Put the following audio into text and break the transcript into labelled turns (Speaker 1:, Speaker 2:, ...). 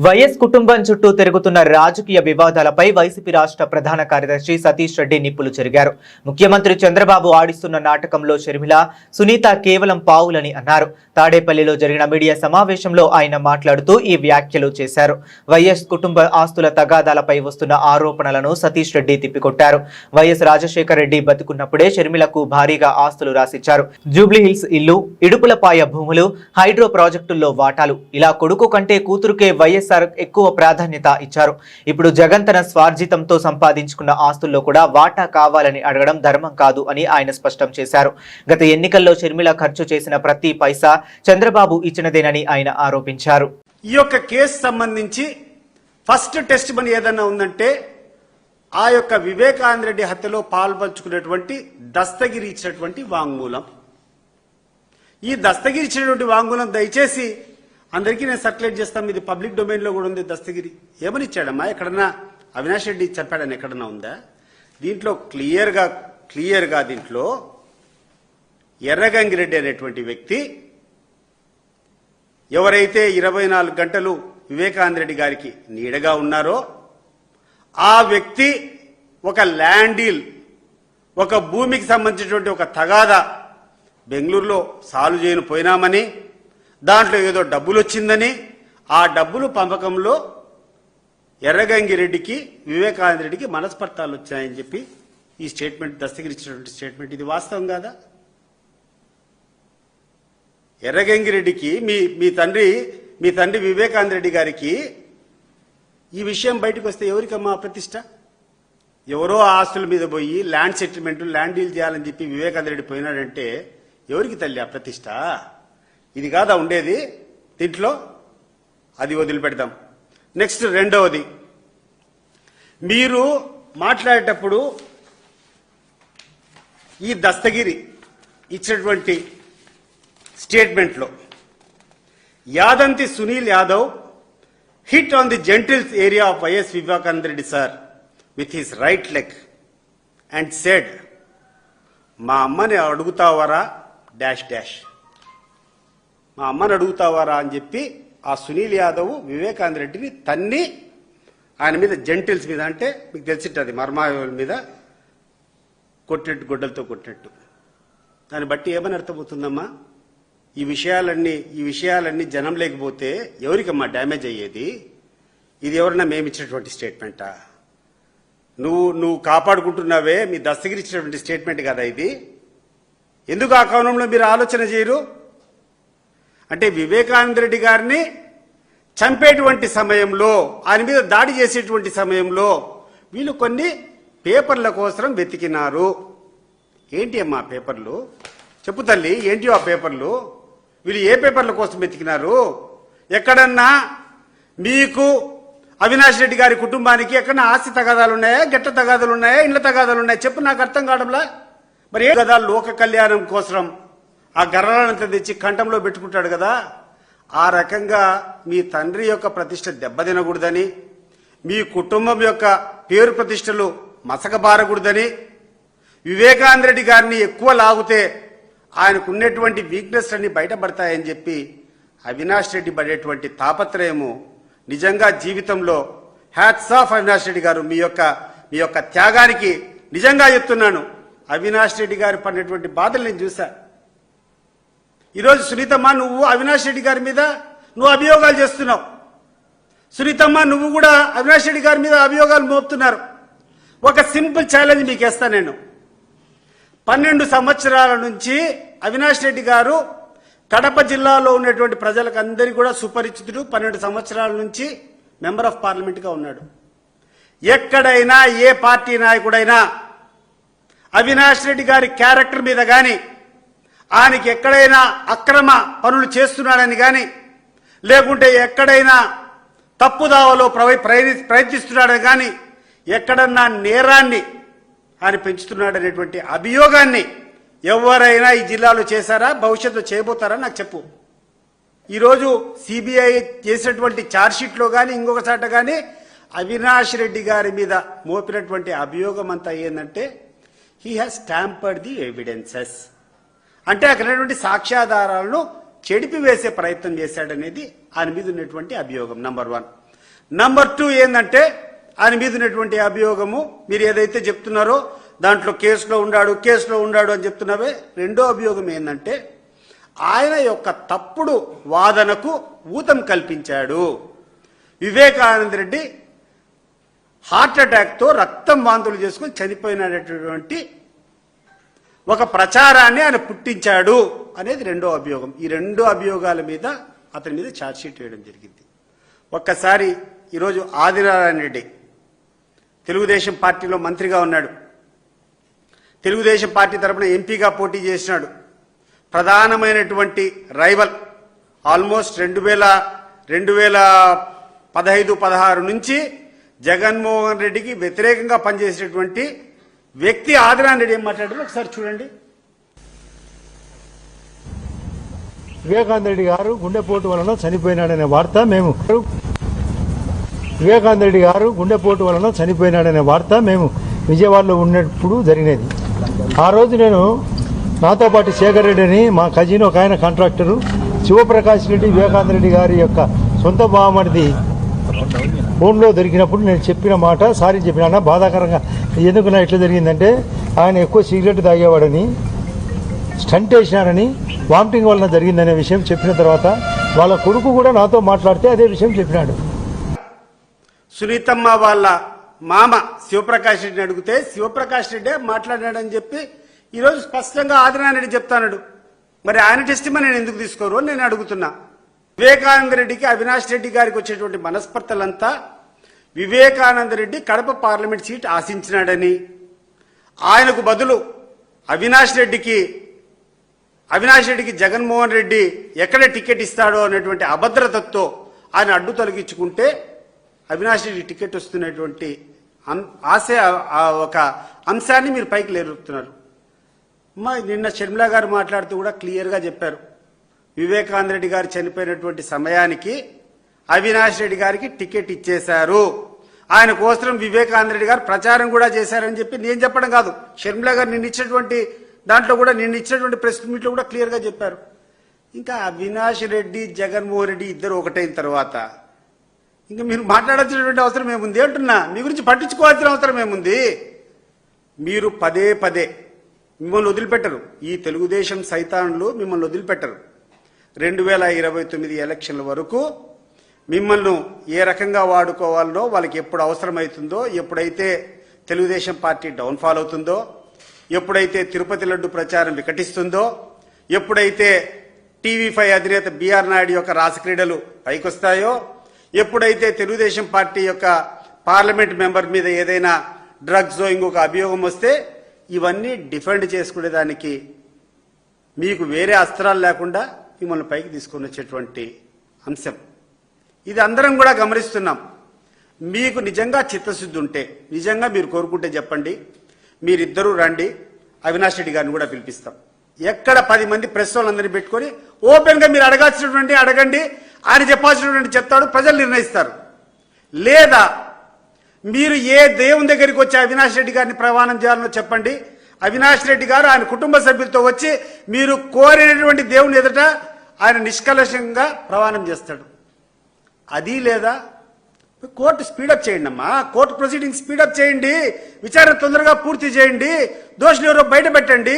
Speaker 1: YS కుటుంబం చుట్టూ తిరుగుతున్న రాజకీయ వివాదాలపై వైసీపీ రాష్ట్ర ప్రధాన కార్యదర్శి సతీష్ రెడ్డి నిప్పులు చెరిగారు. ముఖ్యమంత్రి చంద్రబాబు ఆడిస్తున్న నాటకంలో షర్మిల, సునీత కేవలం పావులని అన్నారు. తాడేపల్లిలో జరిగిన మీడియా సమావేశంలో ఆయన మాట్లాడుతూ ఈ వ్యాఖ్యలు చేశారు. వైఎస్ కుటుంబ ఆస్తుల తగాదాలపై వస్తున్న ఆరోపణలను సతీష్ రెడ్డి తిప్పికొట్టారు. వైఎస్ రాజశేఖర రెడ్డి బతుకున్నప్పుడే షర్మిలకు భారీగా ఆస్తులు రాసిచ్చారు. జూబ్లీహిల్స్ ఇల్లు, ఇడుపులపాయ భూములు, హైడ్రో ప్రాజెక్టుల్లో వాటాలు, ఇలా కొడుకు కంటే కూతురుకే వైఎస్ ఎక్కువ ప్రాధాన్యత ఇచ్చారు. ఇప్పుడు జగన్ తన స్వార్జితంతో సంపాదించుకున్న ఆస్తుల్లో కూడా వాటా కావాలని అడగడం ధర్మం కాదు అని ఆయన స్పష్టం చేశారు. గత ఎన్నికల్లో షర్మిల ఖర్చు చేసిన ప్రతి పైసా చంద్రబాబు ఇచ్చినదేనని ఆయన ఆరోపించారు.
Speaker 2: ఈ యొక్క కేసు సంబంధించి ఫస్ట్ టెస్ట్ మనీ ఏదన్నా ఉందంటే ఆ యొక్క వివేకానంద రెడ్డి హత్యలో పాల్పంచుకున్నటువంటి దస్తగిరి ఇచ్చినటువంటి వాంగ్మూలం. ఈ దస్తగిరి ఇచ్చినటువంటి వాంగ్మూలం దయచేసి అందరికీ నేను సర్క్యులేట్ చేస్తాం. ఇది పబ్లిక్ డొమైన్ లో కూడా ఉంది. దస్తగిరి ఏమని ఇచ్చాడమ్మా? ఎక్కడన్నా అవినాష్ రెడ్డి చెప్పాడని ఎక్కడన్నా ఉందా? దీంట్లో క్లియర్గా దీంట్లో ఎర్రగంగిరెడ్డి అనేటువంటి వ్యక్తి ఎవరైతే 24 గంటలు వివేకానంద రెడ్డి గారికి నీడగా ఉన్నారో ఆ వ్యక్తి ఒక ల్యాండ్ డీల్, ఒక భూమికి సంబంధించినటువంటి ఒక తగాదా బెంగళూరులో సాల్వ్ చేయను పోయినామని, దాంట్లో ఏదో డబ్బులు వచ్చిందని, ఆ డబ్బులు పంపకంలో ఎర్రగంగిరెడ్డికి వివేకానంద రెడ్డికి మనస్పర్ధాలు వచ్చాయని చెప్పి ఈ స్టేట్మెంట్ దస్తగిరిచ్చినటువంటి స్టేట్మెంట్. ఇది వాస్తవం కాదా? ఎర్రగంగిరెడ్డికి మీ తండ్రి వివేకానంద రెడ్డి గారికి ఈ విషయం బయటకు వస్తే ఎవరికమ్మా ప్రతిష్ట? ఎవరో ఆస్తుల మీద పోయి ల్యాండ్ సెటిల్మెంట్, ల్యాండ్ డీల్ చేయాలని చెప్పి వివేకానంద రెడ్డి పోయినాడంటే ఎవరికి తల్లి ఆ ప్రతిష్ట? ఇది కాదా ఉండేది దీంట్లో? అది వదిలిపెడదాం. నెక్స్ట్ రెండవది, మీరు మాట్లాడేటప్పుడు ఈ దస్తగిరి ఇచ్చినటువంటి స్టేట్మెంట్లో యాదంతి Sunil Yadav hit on the genitals area of YS Vivekananda Reddy sir with his right leg and said, మా అమ్మని అడుగుతావరా డాష్ డాష్, మా అమ్మని అడుగుతావారా అని చెప్పి ఆ సునీల్ యాదవ్ వివేకానంద రెడ్డిని తన్ని ఆయన మీద జెంటిల్స్ మీద, అంటే మీకు తెలిసిట్టది మర్మాయుల మీద కొట్టినట్టు, గొడ్డలతో కొట్టినట్టు. దాన్ని బట్టి ఏమని అర్థమవుతుందమ్మా? ఈ విషయాలన్నీ జనం లేకపోతే ఎవరికమ్మా డ్యామేజ్ అయ్యేది? ఇది ఎవరన్నా మేమిచ్చినటువంటి స్టేట్మెంటా? నువ్వు కాపాడుకుంటున్నావే, మీ దస్తగిరి ఇచ్చినటువంటి స్టేట్మెంట్ కదా ఇది. ఎందుకు ఆ కోణంలో మీరు ఆలోచన చేయరు? అంటే వివేకానంద రెడ్డి గారిని చంపేటువంటి సమయంలో, ఆయన మీద దాడి చేసేటువంటి సమయంలో వీళ్ళు కొన్ని పేపర్ల కోసం వెతికినారు. ఏంటి అమ్మా పేపర్లు? చెప్పు తల్లి, ఏంటి ఆ పేపర్లు? వీళ్ళు ఏ పేపర్ల కోసం వెతికినారు? ఎక్కడన్నా మీకు అవినాష్ రెడ్డి గారి కుటుంబానికి ఎక్కడన్నా ఆస్తి తగాదాలు ఉన్నాయా, గెట్ట తగాదాలు ఉన్నాయా, ఇండ్ల తగాదాలు ఉన్నాయా? చెప్పు, నాకు అర్థం కావడంలా. మరి ఏ కదా లోక కళ్యాణం కోసం ఆ గర్రాలంతా తెచ్చి కంఠంలో పెట్టుకుంటాడు కదా. ఆ రకంగా మీ తండ్రి యొక్క ప్రతిష్ట దెబ్బతినకూడదని, మీ కుటుంబం యొక్క పేరు ప్రతిష్టలు మసకబారకూడదని, వివేకానంద రెడ్డి గారిని ఎక్కువ లాగితే ఆయనకున్నటువంటి వీక్నెస్ అన్ని బయటపడతాయని చెప్పి అవినాష్ రెడ్డి పడేటువంటి తాపత్రయము నిజంగా జీవితంలో హ్యాట్స్ ఆఫ్ అవినాష్ రెడ్డి గారు. మీ యొక్క త్యాగానికి నిజంగా చెప్తున్నాను. అవినాష్ రెడ్డి గారు పడినటువంటి బాధలు నేను చూశా. ఈరోజు సునీతమ్మ, నువ్వు అవినాష్ రెడ్డి గారి మీద నువ్వు అభియోగాలు చేస్తున్నావు. సునీతమ్మ, నువ్వు కూడా అవినాష్ రెడ్డి గారి మీద అభియోగాలు మోపుతున్నారు. ఒక సింపుల్ ఛాలెంజ్ మీకు వేస్తా నేను. 12 సంవత్సరాల నుంచి అవినాష్ రెడ్డి గారు కడప జిల్లాలో ఉన్నటువంటి ప్రజలకు అందరికీ కూడా సుపరిచితుడు. 12 సంవత్సరాల నుంచి మెంబర్ ఆఫ్ పార్లమెంట్గా ఉన్నాడు. ఎక్కడైనా ఏ పార్టీ నాయకుడైనా అవినాష్ రెడ్డి గారి క్యారెక్టర్ మీద కానీ, ఆయనకి ఎక్కడైనా అక్రమ పనులు చేస్తున్నాడని కానీ, లేకుంటే ఎక్కడైనా తప్పుదావలో ప్రయత్నిస్తున్నాడని కానీ, ఎక్కడన్నా నేరాన్ని ఆయన పెంచుతున్నాడనేటువంటి అభియోగాన్ని ఎవరైనా ఈ జిల్లాలో చేశారా, భవిష్యత్తులో చేయబోతారా? నాకు చెప్పు. ఈరోజు సిబిఐ చేసినటువంటి ఛార్జ్షీట్లో కానీ ఇంకొక చాట కానీ అవినాష్ రెడ్డి గారి మీద మోపినటువంటి అభియోగం అంతా ఏంటంటే he has tampered the evidences, అంటే అక్కడ ఉన్నటువంటి సాక్ష్యాధారాలను చెడిపివేసే ప్రయత్నం చేశాడనేది ఆయన మీద ఉన్నటువంటి అభియోగం. నంబర్ 1. నంబర్ 2 ఏంటంటే ఆయన మీద ఉన్నటువంటి అభియోగము మీరు ఏదైతే చెప్తున్నారో దాంట్లో కేసులో ఉండాడు అని చెప్తున్నావే. రెండో అభియోగం ఏంటంటే ఆయన యొక్క తప్పుడు వాదనకు ఊతం కల్పించాడు. వివేకానంద రెడ్డి హార్ట్ అటాక్తో రక్తం వాంతులు చేసుకుని చనిపోయినటువంటి ఒక ప్రచారాన్ని ఆయన పుట్టించాడు అనేది రెండో అభియోగం. ఈ రెండు అభియోగాల మీద అతని మీద ఛార్జ్షీట్ వేయడం జరిగింది. ఒక్కసారి ఈరోజు ఆదినారాయణ రెడ్డి తెలుగుదేశం పార్టీలో మంత్రిగా ఉన్నాడు, తెలుగుదేశం పార్టీ తరఫున ఎంపీగా పోటీ చేసినాడు. ప్రధానమైనటువంటి రైవల్ ఆల్మోస్ట్ 2015-16 నుంచి జగన్మోహన్ రెడ్డికి వ్యతిరేకంగా పనిచేసేటువంటి వ్యక్తి ఆదినారాయణ రెడ్డి ఏం మాట్లాడారు ఒకసారి చూడండి.
Speaker 3: వివేకానంద రెడ్డి గారు గుండెపోటు వలన చనిపోయినాడనే వార్త మేము విజయవాడలో ఉన్నప్పుడు జరిగినది. ఆ రోజు నేను నాతో పాటు శేఖర్ రెడ్డి అని మా కజిన్ ఒక ఆయన కాంట్రాక్టరు, శివప్రకాష్ రెడ్డి వివేకానంద రెడ్డి గారి యొక్క సొంత బావమరిది ఫోన్లో దొరికినప్పుడు నేను చెప్పిన మాట సారీ చెప్పినా బాధాకరంగా. ఎందుకున్నా ఎట్లా జరిగిందంటే ఆయన ఎక్కువ సిగరెట్ తాగేవాడని, స్టంట్ వేసినారని, వామిటింగ్ వలన జరిగిందనే విషయం చెప్పిన తర్వాత వాళ్ళ కొడుకు కూడా నాతో మాట్లాడితే అదే విషయం చెప్పినాడు.
Speaker 2: సునీతమ్మ వాళ్ళ మామ శివప్రకాష్ రెడ్డిని అడిగితే శివప్రకాష్ రెడ్డే మాట్లాడాడని చెప్పి ఈరోజు స్పష్టంగా ఆదినారాయణ రెడ్డి చెప్తాడు. మరి ఆయన టెస్టిమనీ నేను ఎందుకు తీసుకోరు అని నేను అడుగుతున్నా. వివేకానంద రెడ్డికి అవినాష్ రెడ్డి గారికి వచ్చేటువంటి మనస్పర్ధలంతా వివేకానంద రెడ్డి కడప పార్లమెంట్ సీట్ ఆశించినాడని, ఆయనకు బదులు అవినాష్ రెడ్డికి జగన్మోహన్ రెడ్డి ఎక్కడ టికెట్ ఇస్తాడో అనేటువంటి అభద్రతతో ఆయన అడ్డు తొలగించుకుంటే అవినాష్ రెడ్డి టికెట్ వస్తున్నటువంటి ఆశ ఒక అంశాన్ని మీరు పైకి లేరుతున్నారు. నిన్న షర్మిల గారు మాట్లాడుతూ కూడా క్లియర్గా చెప్పారు, వివేకానంద రెడ్డి గారు చనిపోయినటువంటి సమయానికి అవినాష్ రెడ్డి గారికి టికెట్ ఇచ్చేశారు, ఆయన కోసం వివేకానంద రెడ్డి గారు ప్రచారం కూడా చేశారని చెప్పి నేను చెప్పడం కాదు, షర్మిల గారు నిన్న ఇచ్చినటువంటి ప్రెస్ మీట్లో కూడా క్లియర్గా చెప్పారు. ఇంకా అవినాష్ రెడ్డి జగన్మోహన్ రెడ్డి ఇద్దరు ఒకటైన తర్వాత ఇంకా మీరు మాట్లాడాల్సినటువంటి అవసరం ఏముంది అంటున్నా. మీ గురించి పట్టించుకోవాల్సిన అవసరం ఏముంది? మీరు పదే మిమ్మల్ని వదిలిపెట్టరు, ఈ తెలుగుదేశం సైతాన్లు మిమ్మల్ని వదిలిపెట్టరు. 2029 ఎలక్షన్ల వరకు మిమ్మల్ని ఏ రకంగా వాడుకోవాలనో, వాళ్ళకి ఎప్పుడు అవసరమవుతుందో, ఎప్పుడైతే తెలుగుదేశం పార్టీ డౌన్ఫాల్ అవుతుందో, ఎప్పుడైతే తిరుపతి లడ్డు ప్రచారం వికటిస్తుందో, ఎప్పుడైతే TV5 అధినేత బిఆర్ నాయుడు యొక్క రాసక్రీడలు పైకొస్తాయో, ఎప్పుడైతే తెలుగుదేశం పార్టీ యొక్క పార్లమెంట్ మెంబర్ మీద ఏదైనా డ్రగ్స్ ఇంకొక అభియోగం వస్తే ఇవన్నీ డిఫెండ్ చేసుకునేదానికి మీకు వేరే అస్త్రాలు లేకుండా మిమ్మల్ని పైకి తీసుకొని వచ్చేటువంటి అంశం ఇది అందరం కూడా గమనిస్తున్నాం. మీకు నిజంగా చిత్తశుద్ధి ఉంటే, నిజంగా మీరు కోరుకుంటే చెప్పండి, మీరిద్దరూ రండి, అవినాష్ రెడ్డి గారిని కూడా పిలిపిస్తాం. ఎక్కడ 10 మంది ప్రెస్ వాళ్ళందరినీ పెట్టుకొని ఓపెన్ గా మీరు అడగాల్సినటువంటి అడగండి, ఆయన చెప్పాల్సినటువంటి చెప్తాడు, ప్రజలు నిర్ణయిస్తారు. లేదా మీరు ఏ దేవుని దగ్గరికి వచ్చి అవినాష్ రెడ్డి గారిని ప్రమాణం చేయాలనో చెప్పండి, అవినాష్ రెడ్డి గారు ఆయన కుటుంబ సభ్యులతో వచ్చి మీరు కోరినటువంటి దేవుని ఎదుట ఆయన నిష్కలషంగా ప్రమాణం చేస్తాడు. అది లేదా కోర్టు స్పీడప్ చేయండి అమ్మా, కోర్టు ప్రొసీడింగ్ స్పీడప్ చేయండి, విచారణ తొందరగా పూర్తి చేయండి, దోషులు ఎవరో బయట పెట్టండి.